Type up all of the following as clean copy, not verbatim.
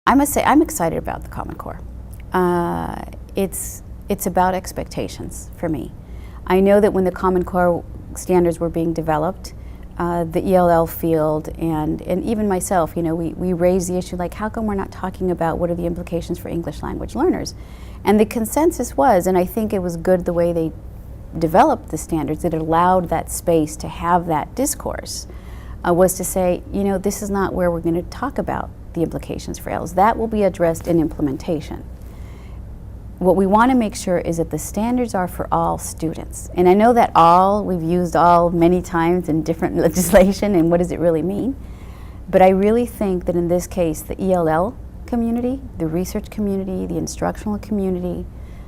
I must say I'm excited about the Common Core. It's about expectations for me. I know that when the Common Core standards were being developed, the ELL field and even myself, you know, we raised the issue like, how come we're not talking about what are the implications for English language learners? And the consensus was, and I think it was good the way they developed the standards, that it allowed that space to have that discourse, was to say, you know, this is not where we're going to talk about the implications for ELLs. That will be addressed in implementation. What we want to make sure is that the standards are for all students. And I know that all, we've used all many times in different legislation, and what does it really mean? But I really think that in this case, the ELL community, the research community, the instructional community,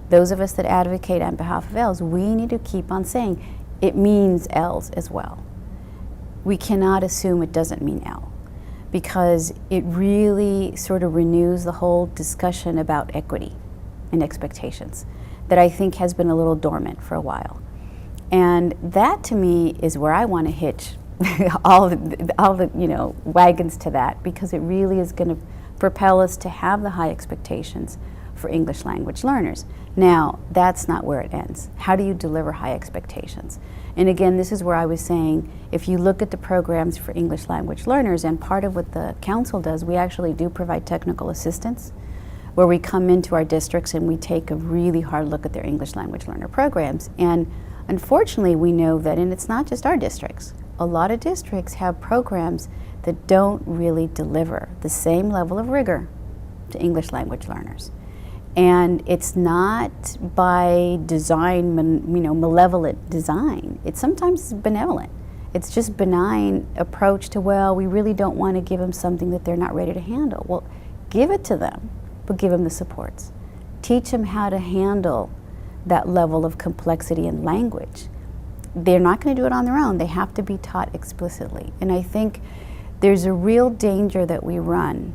those of us that advocate on behalf of ELLs, we need to keep on saying it means ELLs as well. We cannot assume it doesn't mean ELL, because it really sort of renews the whole discussion about equity and expectations that I think has been a little dormant for a while. And that to me is where I want to hitch all the you know, wagons to that, because it really is going to propel us to have the high expectations for English language learners. Now, that's not where it ends. How do you deliver high expectations? And again, this is where I was saying, if you look at the programs for English language learners, and part of what the council does, we actually do provide technical assistance, where we come into our districts and we take a really hard look at their English language learner programs. And unfortunately, we know that, and it's not just our districts, a lot of districts have programs that don't really deliver the same level of rigor to English language learners. And it's not by design, you know, malevolent design. It's sometimes benevolent. It's just benign approach to, well, we really don't want to give them something that they're not ready to handle. Well, give it to them, but give them the supports. Teach them how to handle that level of complexity in language. They're not going to do it on their own. They have to be taught explicitly. And I think there's a real danger that we run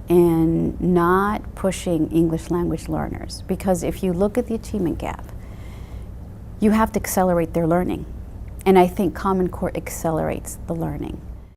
in not pushing English language learners, because if you look at the achievement gap, you have to accelerate their learning. And I think Common Core accelerates the learning.